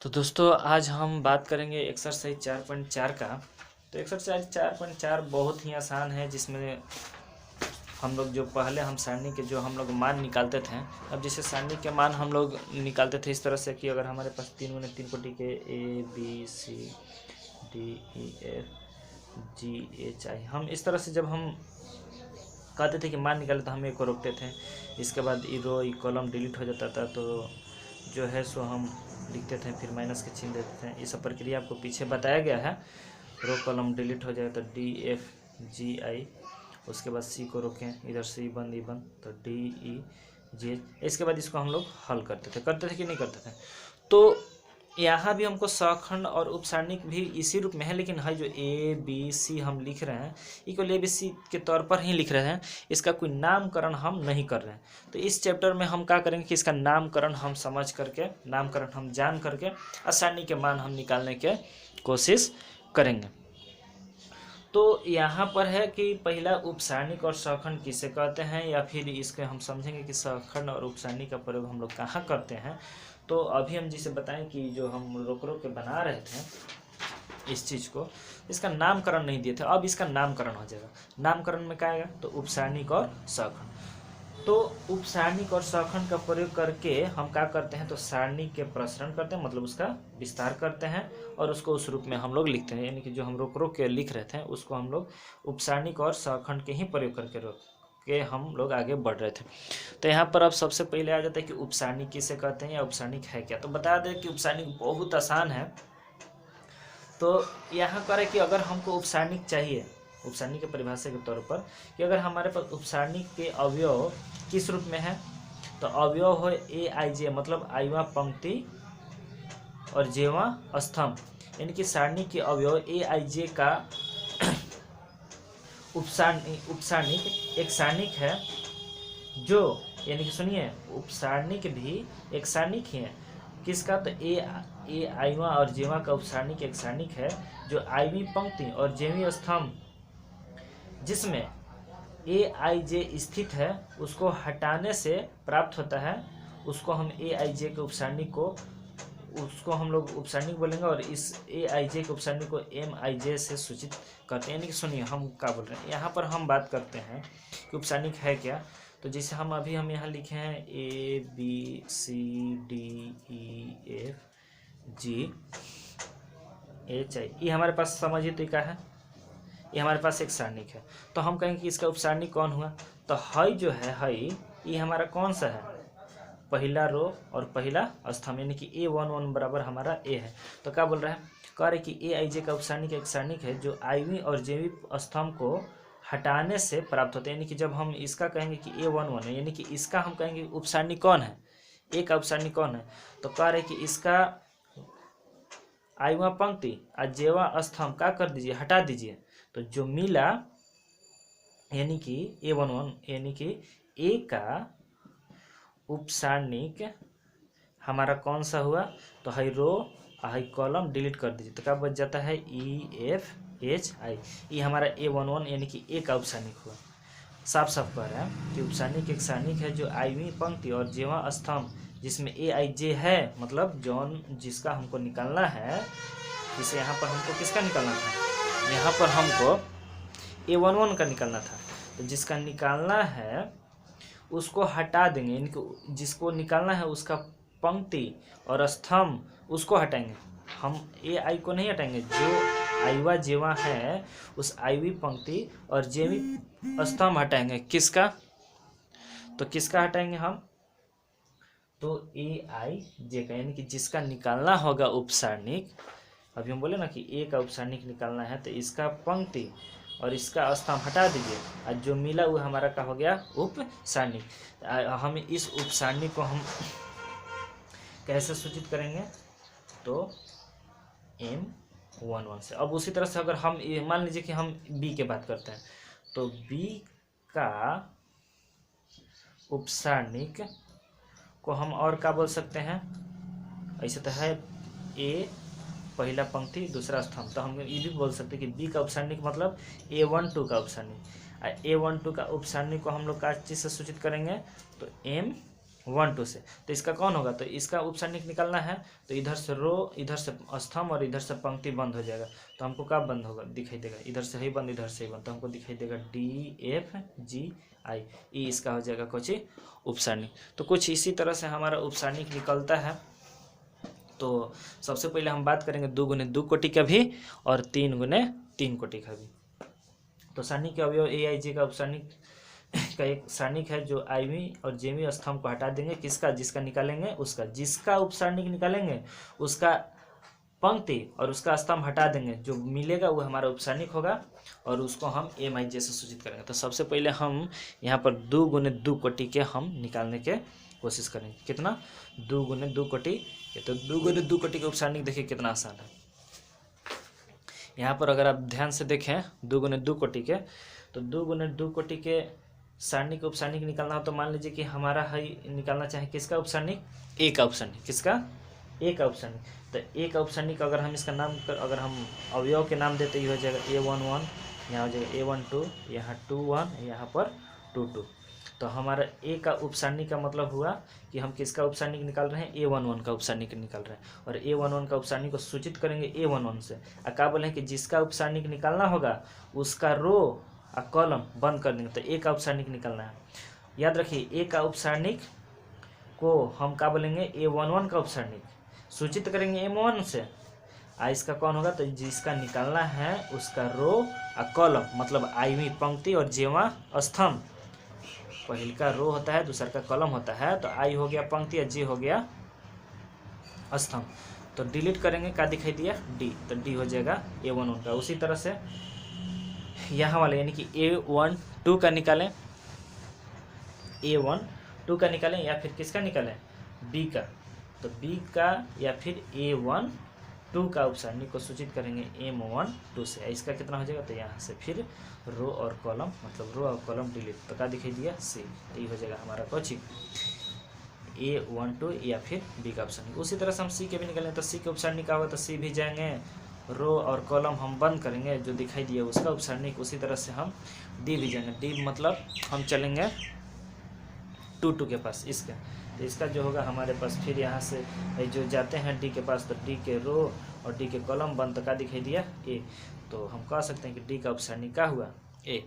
तो दोस्तों आज हम बात करेंगे एक्सरसाइज 4.4 का। तो एक्सरसाइज 4.4 बहुत ही आसान है, जिसमें हम लोग जो पहले हम सारणी के जो हम लोग मान निकालते थे, अब जैसे सारणी के मान हम लोग निकालते थे इस तरह से कि अगर हमारे पास 3 कोटि के ABCDEFGHI, हम इस तरह से जब हम कहते थे कि मान निकाले तो हम एक को रोकते थे। इसके बाद ये रो ये कॉलम डिलीट हो जाता था, तो जो है सो हम लिखते थे, फिर माइनस के चिन्ह देते थे। ये सब प्रक्रिया आपको पीछे बताया गया है। रो कॉलम डिलीट हो जाए तो DFGI, उसके बाद C को रोकें, इधर C बंद ई बंद, तो DEG। इसके बाद इसको हम लोग हल करते थे कि नहीं करते थे। तो यहाँ भी हमको सखंड और उपसारणिक भी इसी रूप में है, लेकिन है जो ABC हम लिख रहे हैं इक्वल ABC के तौर पर ही लिख रहे हैं, इसका कोई नामकरण हम नहीं कर रहे हैं। तो इस चैप्टर में हम क्या करेंगे कि इसका नामकरण हम समझ करके, नामकरण हम जान करके सारणी के मान हम निकालने के कोशिश करेंगे। तो यहाँ पर है कि पहला उपसारणिक और सखंड किसे कहते हैं, या फिर इसके हम समझेंगे कि सखंड और उपसारणिक का प्रयोग हम लोग कहाँ करते हैं। तो अभी हम जिसे बताएं कि जो हम रोक के बना रहे थे इस चीज़ को, इसका नामकरण नहीं दिए थे, अब इसका नामकरण हो जाएगा। नामकरण में क्या आएगा, तो उपसारणिक और सखंड। तो उपसारणिक और सखंड का प्रयोग करके हम क्या करते हैं, तो सारणी के प्रसरण करते हैं, मतलब उसका विस्तार करते हैं और उसको उस रूप में हम लोग लिखते हैं। यानी कि जो हम रोक के लिख रहे थे उसको हम लोग उपसारणिक और सखंड के ही प्रयोग करके रोक के हम लोग आगे बढ़ रहे थे। तो यहाँ पर अब सबसे पहले आ जाता है कि उपसारणिक किसे कहते हैं या उपसारणिक है क्या। तो बता दें कि उपसारणिक बहुत आसान है। तो यहाँ करें कि अगर हमको उपसारणिक चाहिए, उपसारणिक के परिभाषा के तौर पर, कि अगर हमारे पास उपसारणिक के अवयव किस रूप में है, तो अवयव हो AIJ, मतलब आईवा पंक्ति और जेवा स्तंभ। यानी कि सारणी के अवयव AIJ का उपसारणिक एक सारणिक है, जो यानी कि सुनिए, उपसारणिक भी एक सारणिक ही है। किसका, तो ए आईवा और जेवा का उपसारणिक एक सारणिक है, जो आईवी पंक्ति और जेवी स्तंभ जिसमें AIJ स्थित है उसको हटाने से प्राप्त होता है, उसको हम AIJ के उपसारणिक को, उसको हम लोग उपसारणिक बोलेंगे, और इस AIJ के उपसारणिक को MIJ से सूचित करते हैं। यानी कि सुनिए हम क्या बोल रहे हैं, यहाँ पर हम बात करते हैं कि उपसारणिक है क्या। तो जैसे हम यहाँ लिखे हैं ABCDEFGHI, ये हमारे पास समझिए तो क्या है, ये हमारे पास एक सारणिक है। तो हम कहेंगे कि इसका उपसारणिक कौन हुआ, तो हई जो है हई, ये हमारा कौन सा है, पहला रो और पहला स्तंभ, यानी कि A11 बराबर हमारा A है। तो क्या बोल रहा है, कह रहे कि AIJ का उपसारणिक एक सारणिक है जो आईवी और जेवी स्तंभ को हटाने से प्राप्त होते हैं। यानी कि जब हम इसका कहेंगे कि A11 है, यानी कि इसका हम कहेंगे उपसारणिक कौन है, A का उपसारणिक कौन है, तो कह रहे कि इसका आईवा पंक्ति और जेवा स्तंभ क्या कर दीजिए, हटा दीजिए। तो जो मिला, यानी कि A11 यानी कि A का उपसारणिक हमारा कौन सा हुआ, तो हाई रो हाई कॉलम डिलीट कर दीजिए, तो क्या बच जाता है EFHI। ये हमारा A11 यानी कि A का उपसारणिक हुआ। साफ साफ कह रहा है कि उपसारणिक एक सारणिक है जो आईवी पंक्ति और जेवा स्तंभ जिसमें AIJ है, मतलब जौन जिसका हमको निकालना है, जिसे यहाँ पर हमको किसका निकालना था, यहाँ पर हमको A11 का निकालना था। तो जिसका निकालना है उसको हटा देंगे, यानी कि जिसको निकालना है उसका पंक्ति और स्तंभ उसको हटाएंगे, हम AI को नहीं हटाएंगे। जो आईवा जेवा है उस आईवी पंक्ति और जेवी स्तंभ हटाएंगे। किसका, तो किसका हटाएंगे हम, तो AIJ का, यानी कि जिसका निकालना होगा उपसारणिक। अभी हम बोले ना कि A का उपसारणिक निकालना है, तो इसका पंक्ति और इसका स्तंभ हटा दीजिए, और जो मिला वो हमारा क्या हो गया, उपसारणिक। हम इस उपसारणिक को हम कैसे सूचित करेंगे, तो M11 से। अब उसी तरह से अगर हम मान लीजिए कि हम B की बात करते हैं, तो B का उपसारणिक को हम और क्या बोल सकते हैं, ऐसे तो है A पहला पंक्ति दूसरा स्तंभ, तो हम ये भी बोल सकते हैं कि B का उपसारणिक मतलब A12 का उपसारणिक। A12 का उपसारणिक को हम लोग किस चीज़ से सूचित करेंगे, तो 1 2 से। तो इसका कौन होगा, तो इसका उपसर्निक निकालना है तो इधर से रो, इधर से स्तंभ और इधर से पंक्ति बंद हो जाएगा। तो हमको कब बंद होगा, दिखाई देगा इधर से ही बंद इधर से ही बंद, तो हमको दिखाई देगा DFGI, ई इसका हो जाएगा कुछ उपसर्निक। तो कुछ इसी तरह से हमारा उपसर्निक निकलता है। तो सबसे पहले हम बात करेंगे 2 गुने 2 कोटि का भी और 3 गुने 3 कोटि का भी। तो सारणी के अवयव AIJ का उपसर्निक का एक सारणी है जो आईवी और जेवी स्तंभ को हटा देंगे, किसका, जिसका निकालेंगे उसका, जिसका उपसर्निक निकालेंगे उसका पंक्ति और उसका स्तंभ हटा देंगे, जो मिलेगा वो हमारा उपसर्निक होगा और उसको हम MIJ से सूचित करेंगे। तो सबसे पहले हम यहाँ पर 2 गुने 2 कोटि के हम निकालने के कोशिश करेंगे। कितना, 2 गुने 2 कोटि। तो 2 गुने 2 कोटि के उपसर्निक देखिए कितना आसान है। यहाँ पर अगर आप ध्यान से देखें 2 गुने 2 कोटि के, तो 2 गुने 2 कोटि के सारणी का उपसर्निक निकालना हो तो मान लीजिए कि हमारा है निकालना चाहे किसका उपसर्निक, A का उपसर्निक, किसका, A का उपसर्निक। तो A का उपसर्निक अगर हम इसका नाम अगर हम अवयव के नाम देते ही हो जाएगा A11, यहाँ हो जाएगा A12, यहाँ 21, यहाँ पर 22। तो हमारा A का उपसर्निक का मतलब हुआ कि हम किसका उपसर्निक निकाल रहे हैं, A11 का उपसर्निक निकाल रहे हैं और A11 का उपसर्निक को सूचित करेंगे A11 से। क्या बोले कि जिसका उपसर्निक निकालना होगा उसका रो और कॉलम बंद कर देंगे, तो A का उपसर्निक निकालना है। याद रखिए A का उपसर्निक को हम क्या बोलेंगे, A11 का उपसर्निक सूचित करेंगे M1 से। इसका कौन होगा, तो जिसका निकालना है उसका रो और कॉलम, मतलब आईवी पंक्ति और जेवा स्तंभ। पहले का रो होता है, दूसरा का कॉलम होता है, तो आई हो गया पंक्ति और जे हो गया स्तंभ। तो डिलीट करेंगे, क्या दिखाई दिया, D, तो D हो जाएगा A11 का। उसी तरह से यहाँ वाले यानी कि A12 का निकालें, A12 का निकालें या फिर किसका निकालें, B का। तो B का या फिर A12 का उपसर्निक को सूचित करेंगे M12 से। इसका कितना हो जाएगा, तो यहाँ से फिर रो और कॉलम, मतलब रो और कॉलम डिलीट, तो क्या दिखाई दिया, C। ये हो जाएगा हमारा कुछ A12 या फिर B का उपसर्निक। उसी तरह से हम C के भी निकालें, तो C के उपसर्निक का होगा तो C भी जाएंगे, रो और कॉलम हम बंद करेंगे, जो दिखाई दिया उसका उपसर्निक। उसी तरह से हम D भी जाएंगे, D मतलब हम चलेंगे 2 के पास इसके, तो इसका जो होगा हमारे पास फिर यहाँ से जो जाते हैं D के पास, तो D के रो और D के कॉलम बंद, तो क्या दिखाई दिया, A। तो हम कह सकते हैं कि D का उपसर्निक क्या हुआ, A।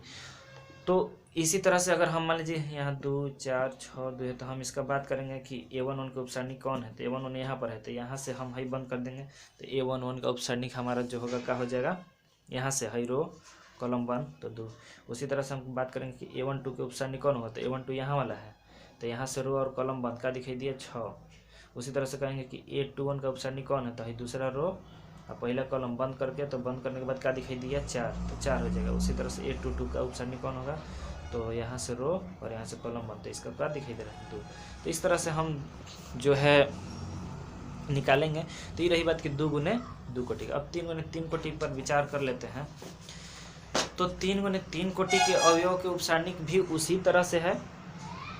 तो इसी तरह से अगर हम मान लीजिए यहाँ 2 4 6 2 है, तो हम इसका बात करेंगे कि A11 का उपसर्निक कौन है, तो A11 यहाँ पर है, तो यहाँ से हम हाई बंद कर देंगे। तो A11 का उपसर्निक हमारा जो होगा क्या हो जाएगा, यहाँ से हाई रो कॉलम 1 तो 2। उसी तरह से हम बात करेंगे कि A12 के उपसर्निक कौन होगा, तो A12 यहाँ वाला है, तो यहाँ से रो और कॉलम बंद, का दिखाई दिया 6। उसी तरह से कहेंगे कि A21 का उपसर्निक कौन है, तो है दूसरा रो और पहला कॉलम बंद करके, तो बंद करने के बाद क्या दिखाई दिया 4, तो 4 हो जाएगा। उसी तरह से A22 का उपसर्निक कौन होगा, तो यहाँ से रो और यहाँ से कॉलम बंद, तो इसका क्या दिखाई दे रहा है 2। तो इस तरह से हम जो है निकालेंगे। तो ये रही बात कि 2 गुने 2 कोटि। अब 3 गुने 3 कोटि पर विचार कर लेते हैं। तो 3 गुने 3 कोटि के अवयव के उपसर्निक भी उसी तरह से है।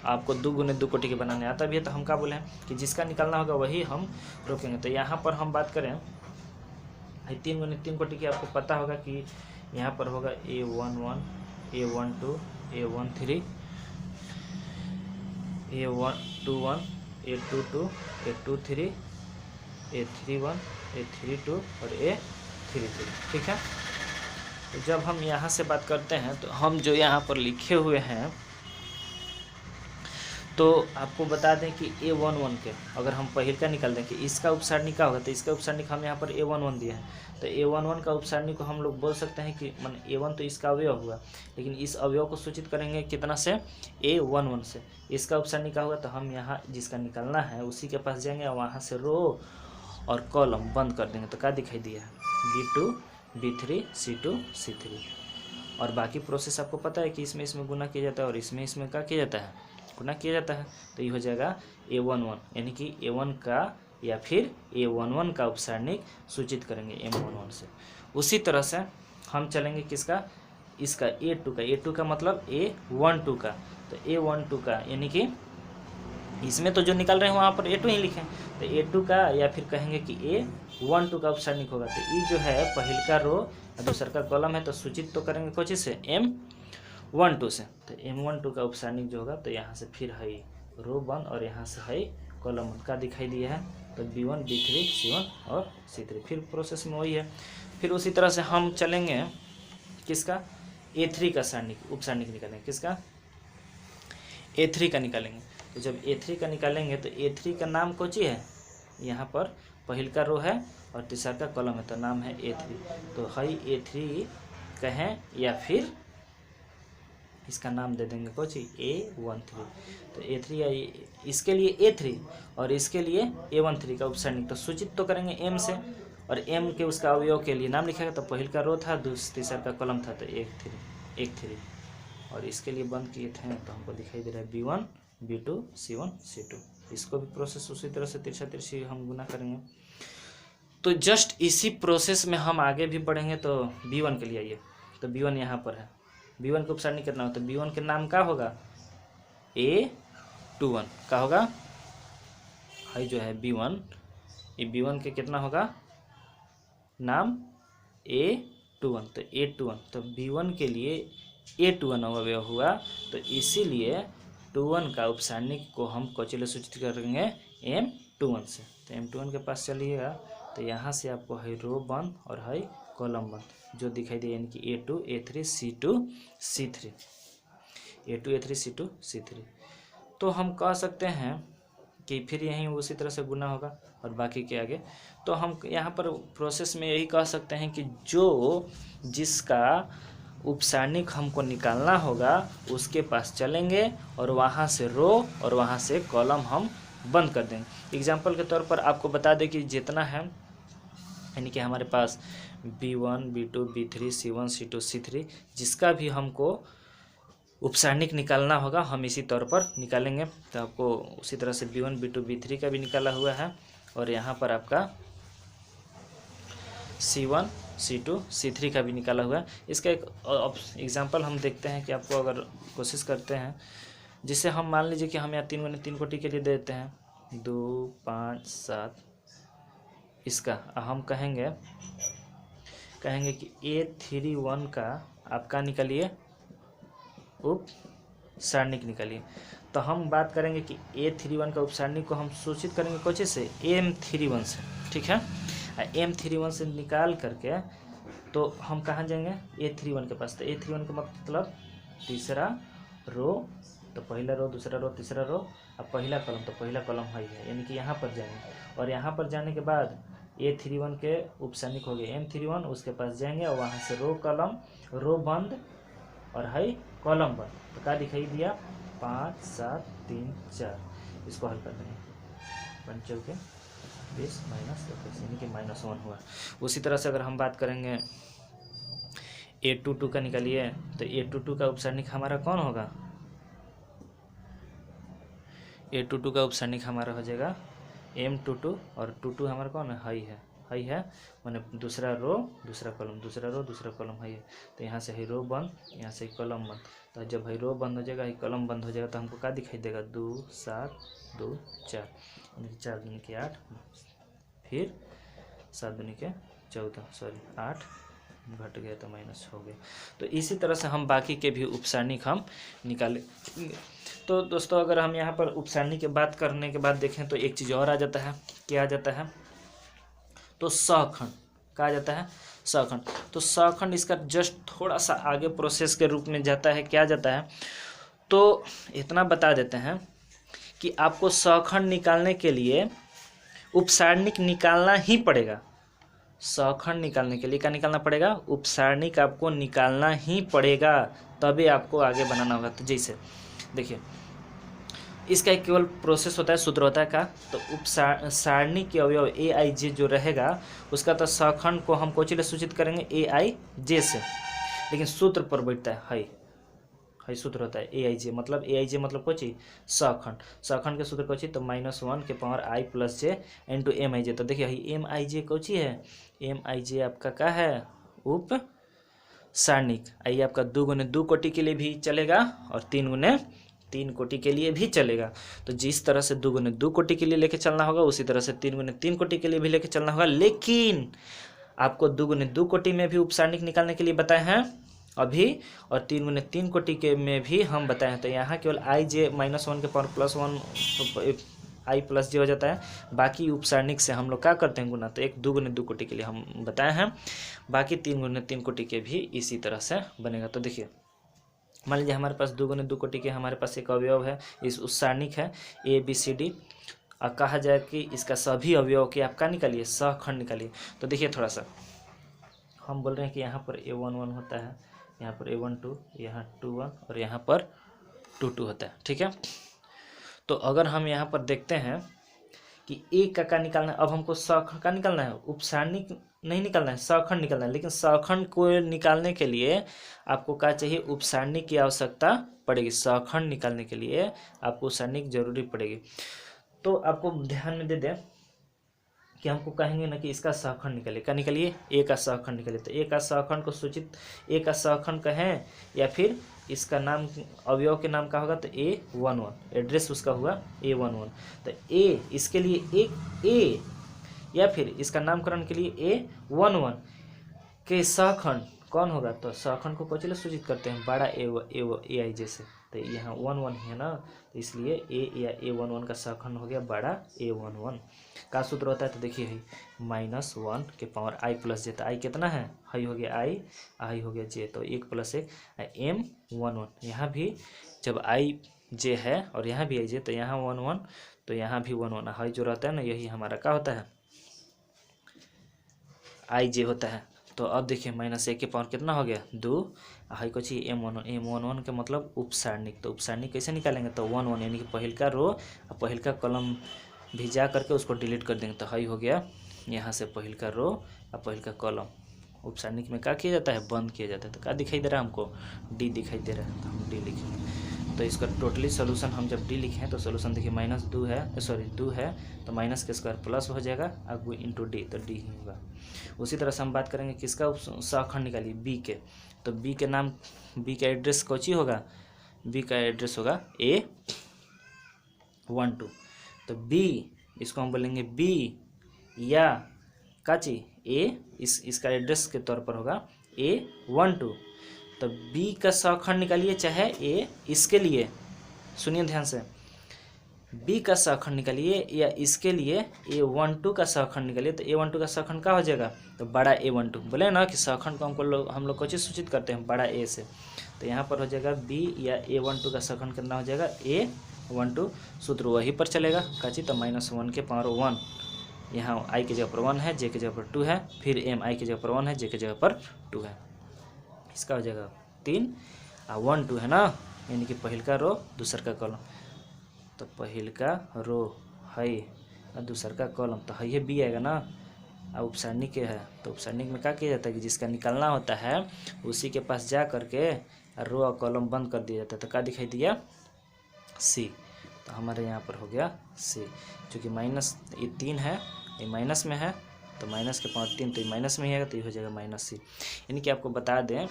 आपको 2 गुने 2 कोटि के बनाने आता भी है, तो हम क्या बोले हैं कि जिसका निकालना होगा वही हम रोकेंगे। तो यहाँ पर हम बात करें 3 गुने 3 कोटि की, आपको पता होगा कि यहाँ पर होगा A11 A12 A13 A21 A22 A23 A31 A32 और A33, ठीक है। तो जब हम यहाँ से बात करते हैं तो हम जो यहाँ पर लिखे हुए हैं, तो आपको बता दें कि A11 के अगर हम पहले का निकाल दें कि इसका उपसर्निक क्या होगा, तो इसका उपसर्निक हम यहाँ पर A11 दिए हैं। तो A11 का उपसर्निक को हम लोग बोल सकते हैं कि मान A1 तो इसका अवयव हुआ, लेकिन इस अवयव को सूचित करेंगे कितना से, A11 से। इसका उपसर्निक क्या होगा, तो हम यहाँ जिसका निकालना है उसी के पास जाएंगे और वहाँ से रो और कॉलम बंद कर देंगे। तो क्या दिखाई दिया, B2 B3 C2 C3। और बाकी प्रोसेस आपको पता है कि इसमें गुना किया जाता है और इसमें क्या किया जाता है, गुना किया जाता है। तो ये हो जाएगा A11, यानी कि A1 का या फिर A11 का उपसर्निक सूचित करेंगे M11 से। उसी तरह से हम चलेंगे किसका, इसका A2 का। A2 का मतलब A12 का। तो A12 का यानी कि इसमें तो जो निकाल रहे हैं वहाँ पर A2 ही लिखें, तो A2 का या फिर कहेंगे कि A12 का उपसर्निक होगा। तो ये जो है पहले का रो और दूसरा का कॉलम है, तो सूचित तो करेंगे कुछ से M12 से। तो M12 का उपसर्निक जो होगा, तो यहाँ से फिर है रो 1 और यहाँ से है कॉलम 1 का दिखाई दिया है। तो B1 B3 C1 और C3 फिर प्रोसेस में वही है। फिर उसी तरह से हम चलेंगे किसका A3 का सारणिक उप सारणिक निकालेंगे। किसका A3 का निकालेंगे। तो जब A3 का निकालेंगे तो A3 का नाम कोची है, यहाँ पर पहल का रो है और तीसरा का कॉलम है तो नाम है A3। तो है A3 कहें या फिर इसका नाम दे देंगे कोची A13। तो A3 या इसके लिए A3 और इसके लिए A13 का उपसारणिक तो सूचित तो करेंगे M से, और M के उसका अवयव के लिए नाम लिखेगा। तो पहल का रो था, तीसरा का कॉलम था तो 1 3 और इसके लिए बंद किए थे तो हमको दिखाई दे रहा है B1 B2 C1 C2। इसको भी प्रोसेस उसी तरह से तिरछा तिरछी हम गुना करेंगे। तो जस्ट इसी प्रोसेस में हम आगे भी बढ़ेंगे। तो B1 के लिए आइए, तो B1 यहाँ पर है। B1 का उपसारणिक कितना होता है, B1 के नाम का होगा A21 का होगा, है जो है B1, ये B1 के कितना होगा नाम A21। तो A21 तो B1 के लिए A21 अवयव हुआ। तो इसीलिए 21 का उपसारणिक को हम कोचिले सूचित करेंगे M21 से। तो M21 के पास चलिएगा तो यहाँ से आपको है रो 1 और है कॉलम 1 जो दिखाई दे, यानी कि A2 A3 C2 C3 A2 A3 C2 C3। तो हम कह सकते हैं कि फिर यहीं उसी तरह से गुना होगा और बाकी के आगे। तो हम यहाँ पर प्रोसेस में यही कह सकते हैं कि जो जिसका उपसारणिक हमको निकालना होगा उसके पास चलेंगे और वहाँ से रो और वहाँ से कॉलम हम बंद कर देंगे। एग्जाम्पल के तौर पर आपको बता दें कि जितना है, यानी कि हमारे पास B1 B2 B3 C1 C2 C3 जिसका भी हमको उपसारणिक निकालना होगा हम इसी तौर पर निकालेंगे। तो आपको उसी तरह से B1 B2 B3 का भी निकाला हुआ है और यहाँ पर आपका C1 C2 C3 का भी निकाला हुआ है। इसका एक एग्जांपल हम देखते हैं कि आपको अगर कोशिश करते हैं, जिससे हम मान लीजिए कि हम यहाँ 3 गुने 3 कोटि के लिए दे देते हैं 2 5 7। इसका हम कहेंगे कि A31 का आपका निकालिए उप सारणिक निकालिए। तो हम बात करेंगे कि A31 का उपसारणिक को हम सूचित करेंगे कोची से M31 से, ठीक है। M31 से निकाल करके तो हम कहाँ जाएंगे A31 के पास। तो A31 का मतलब तीसरा रो, तो पहला रो दूसरा रो तीसरा रो अब पहला कॉलम, तो पहला कॉलम है, यानी कि यहाँ पर जाएंगे और यहाँ पर जाने के बाद A31 के उपसारणिक हो गए M31, उसके पास जाएंगे और वहाँ से रो कॉलम रो बंद और है कॉलम बंद। तो क्या दिखाई दिया 5 7 3 4। इसको हल कर देंगे 5 के 20 माइनस 21 यानी कि -1 हुआ। उसी तरह से अगर हम बात करेंगे A22 का निकालिए तो A22 का उपसारणिक हमारा कौन होगा, A22 का उपसारणिक हमारा हो जाएगा M22 और 22 हमारा कौन है, हाई है माने दूसरा रो दूसरा कॉलम दूसरा रो दूसरा कॉलम है। तो यहाँ से है रो बंद, यहाँ से कॉलम बंद। तो जब है रो बंद हो जाएगा कॉलम बंद हो जाएगा तो हमको क्या दिखाई देगा 2 7 2 4 यानी 4 दूनी के 8 फिर 7 दूनी के 14 सॉरी 8 घट गया तो माइनस हो गया। तो इसी तरह से हम बाकी के भी उपसारणिक हम निकाले। तो दोस्तों अगर हम यहाँ पर उपसारणिक की बात करने के बाद देखें तो एक चीज़ और आ जाता है, क्या आ जाता है, तो सखंड कहा जाता है सखंड। तो सखंड इसका जस्ट थोड़ा सा आगे प्रोसेस के रूप में जाता है। क्या जाता है तो इतना बता देते हैं कि आपको सखंड निकालने के लिए उपसारणिक निकालना ही पड़ेगा। सखंड निकालने के लिए क्या निकालना पड़ेगा, उपसारणिक आपको निकालना ही पड़ेगा, तभी आपको आगे बनाना होगा। तो जैसे देखिए इसका एक केवल प्रोसेस होता है, सूत्र होता है का, तो उपसारणिक के अवयव AIJ जो रहेगा उसका तो सखंड को हम कोची ले सूचित करेंगे AIJ से, लेकिन सूत्र पर बैठता है सूत्र होता है AIJ मतलब कोची सखंड के सूत्र कोची तो -1 के पावर I + J × MIJ। तो देखिए MIJ कोची है, MIJ आपका क्या है उप सारणिक। आइए आपका 2 गुने 2 कोटि के लिए भी चलेगा और 3 गुने 3 कोटि के लिए भी चलेगा। तो जिस तरह से 2 गुने 2 कोटि के लिए लेके चलना होगा उसी तरह से 3 गुने 3 कोटि के लिए भी लेके चलना होगा। लेकिन आपको 2 गुने 2 कोटि में भी उपसारणिक निकालने के लिए बताए हैं अभी, और 3 गुने 3 कोटि के में भी हम बताए हैं। तो यहाँ केवल आई जे -1 के पावर +1 आई प्लस जे हो जाता है। बाकी उपसारणिक से हम लोग क्या करते हैं गुना, तो 1 2 गुने 2 कोटि के लिए हम बताए हैं। बाकी 3 गुने 3 कोटि के भी इसी तरह से बनेगा। तो देखिए मान लीजिए हमारे पास 2 गुने 2 कोटि के हमारे पास एक अवयव है, इस उपसारणिक है ABCD। और कहा जाए कि इसका सभी अवयव के आप क्या निकालिए, सहखंड निकालिए। तो देखिए थोड़ा सा हम बोल रहे हैं कि यहाँ पर A11 होता है, यहाँ पर A12, यहाँ 21 और यहाँ पर 22 होता है। ठीक है, तो अगर हम यहाँ पर देखते हैं कि ए का निकालना है, अब हमको सहखंड का निकालना है, उपसारणिक नहीं निकालना है, सहखंड निकालना है। लेकिन सहखंड को निकालने के लिए आपको क्या चाहिए, उपसारणिक की आवश्यकता पड़ेगी। सहखंड निकालने के लिए आपको उपसारणिक जरूरी पड़ेगी। तो आपको ध्यान में दे दें कि हमको कहेंगे ना कि इसका सहखंड निकालिए, क्या निकालिए, ए का सहखंड निकालिए। तो ए का सहखंड को सूचित, ए का सहखंड कहें या फिर इसका नाम, अवयव के नाम का होगा तो A11, एड्रेस उसका हुआ A11। तो ए इसके लिए एक ए, या फिर इसका नामकरण के लिए A11 के सहखंड कौन होगा, तो सहखंड को कौन सूचित करते हैं, बड़ा ए आई जैसे। तो यहाँ 1 1 है ना, तो इसलिए ए या A11 का सहखंड हो गया बड़ा A11 का। सूत्र होता है तो देखिए -1 के पावर आई प्लस जे। तो आई कितना है, हाई हो गया आई हो गया जे, तो 1 + 1 M11। यहाँ भी जब आई जे है और यहाँ भी आई जे, तो यहाँ 1 1, तो यहाँ भी 1 1, हाई जो रहता है ना यही हमारा क्या होता है, आई जे होता है। तो अब देखिए -1 के पावर कितना हो गया 2, हाई को चाहिए M11 के मतलब उपसारणिक। तो उपसारणिक कैसे निकालेंगे, तो 1 1 यानी कि पहल का रो और पहल का कॉलम भी जा करके उसको डिलीट कर देंगे। तो हाई हो गया यहाँ से पहल का रो और पहल का कॉलम। उपसारणिक में क्या किया जाता है, बंद किया जाता है। तो क्या दिखाई दे रहा है हमको, डी दिखाई दे रहा है, तो हम डी लिखेंगे। तो इसका टोटली सोल्यूशन हम जब डी लिखें तो सोल्यूशन देखिए -2 है, सॉरी 2 है, तो माइनस के स्क्वायर प्लस हो जाएगा, अब इंटू डी, तो डी ही होगा। उसी तरह से हम बात करेंगे किसका सहखंड निकालिए, बी के। तो बी के नाम, बी का एड्रेस कौची होगा, बी का एड्रेस होगा A12। तो बी इसको हम बोलेंगे बी या काची ए, इसका एड्रेस के तौर पर होगा A12। तो बी का सहखंड निकालिए चाहे ए, इसके लिए सुनिए ध्यान से, बी का सहखंड निकालिए या इसके लिए A12 का सहखंड निकालिए। तो A12 का सहखंड क्या हो जाएगा, तो बड़ा A12। बोले ना कि सहखंड को हम लोग कुछ सूचित करते हैं बड़ा ए से। तो यहाँ पर हो जाएगा बी या A12 का सहखंड कितना हो जाएगा A12। सूत्र वही पर चलेगा काची, तो -1 के पावर 1, यहाँ आई की जगह पर 1 है, जे की जगह पर 2 है, फिर एम आई की जगह पर 1 है, जे की जगह पर 2 है। इसका हो जाएगा 3 और 1 2 है ना, यानी कि पहल का रो दूसर का कॉलम। तो पहल का रो है और दूसर का कॉलम, तो है बी आएगा ना। अब उपसारणिक है, तो उपसारणिक में क्या किया जाता है कि जिसका निकालना होता है उसी के पास जा करके रो और कॉलम बंद कर दिया जाता है। तो क्या दिखाई दिया, सी। तो हमारे यहाँ पर हो गया सी, चूँकि ये 3 है, ये माइनस में है, तो माइनस के पावर 3, तो ये माइनस में ही आएगा, तो ये हो जाएगा -c। यानी कि आपको बता दें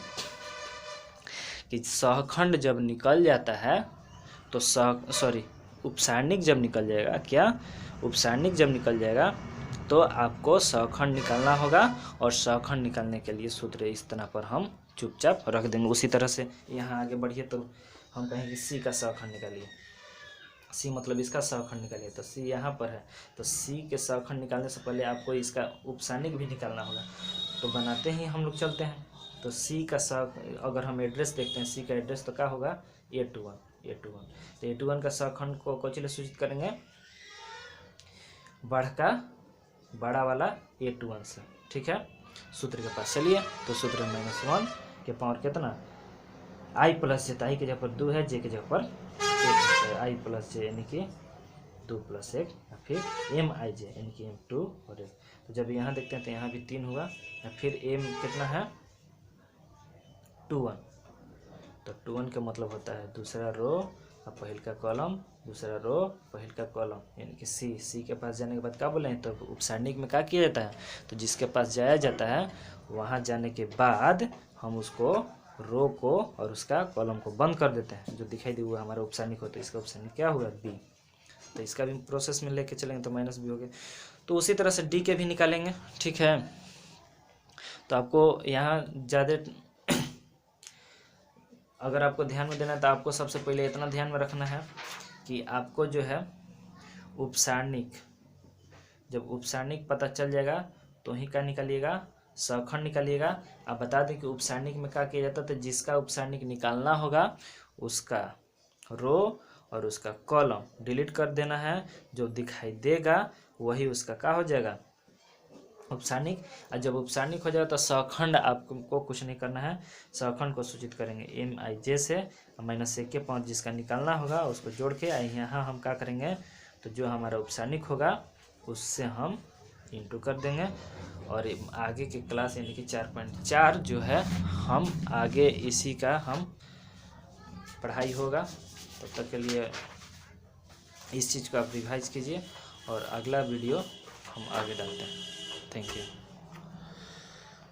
कि सहखंड जब निकल जाता है तो उपसारणिक जब निकल जाएगा, क्या उपसारणिक जब निकल जाएगा तो आपको सहखंड निकालना होगा। और सहखंड निकालने के लिए सूत्र इस तरह पर हम चुपचाप रख देंगे। उसी तरह से यहाँ आगे बढ़िए तो हम कहेंगे सी का सहखंड निकालिए, सी मतलब इसका सहखंड निकालिए। तो सी यहाँ पर है, तो सी के सहखंड निकालने से पहले आपको इसका उपसारणिक भी निकालना होगा। तो बनाते ही हम लोग चलते हैं। तो सी का अगर हम एड्रेस देखते हैं, सी का एड्रेस तो क्या होगा A21। तो A21 का सहखंड को कौन सूचित करेंगे, बड़ा वाला A21 से। ठीक है, सूत्र के पास चलिए। तो सूत्र -1 के पावर कितना, आई प्लस जे, आई के जगह पर 2 है, जे के जगह पर 1 है, आई प्लस जे यानी कि 2 + 1, फिर एम आई जे यानी कि M2 और 1। तो जब यहाँ देखते हैं तो यहाँ भी 3 हुआ, फिर एम कितना है 21। तो 21 का मतलब होता है दूसरा रो और पहल का कॉलम, दूसरा रो पहल का कॉलम, यानी कि सी के पास जाने के बाद क्या बोले, तो उपसारणिक में क्या किया जाता है, तो जिसके पास जाया जाता है वहाँ जाने के बाद हम उसको रो को और उसका कॉलम को बंद कर देते हैं। जो दिखाई दे वो हमारा उपसारणिक होता है, इसका उपसारणिक क्या हुआ बी। तो इसका भी प्रोसेस में लेके चलेंगे तो -b हो गया। तो उसी तरह से डी के भी निकालेंगे। ठीक है, तो आपको यहाँ ज़्यादा अगर आपको ध्यान में देना है तो आपको सबसे पहले इतना ध्यान में रखना है कि आपको जो है उपसारणिक, जब उपसारणिक पता चल जाएगा तो ही क्या निकालिएगा, सखंड निकालिएगा। आप बता दें कि उपसारणिक में क्या किया जाता है, तो जिसका उपसारणिक निकालना होगा उसका रो और उसका कॉलम डिलीट कर देना है, जो दिखाई देगा वही उसका क्या हो जाएगा, उपसारणिक। और जब उपसारणिक हो जाएगा तो सखंड आपको कुछ नहीं करना है, सखंड को सूचित करेंगे MIJ से, -1 के पाँच जिसका निकालना होगा उसको जोड़ के यहाँ हम क्या करेंगे, तो जो हमारा उपसारणिक होगा उससे हम इंटू कर देंगे। और आगे के क्लास यानी कि 4.4 जो है हम आगे इसी का हम पढ़ाई होगा। तब तक के लिए इस चीज़ को आप रिवाइज कीजिए और अगला वीडियो हम आगे डालते हैं। Thank you.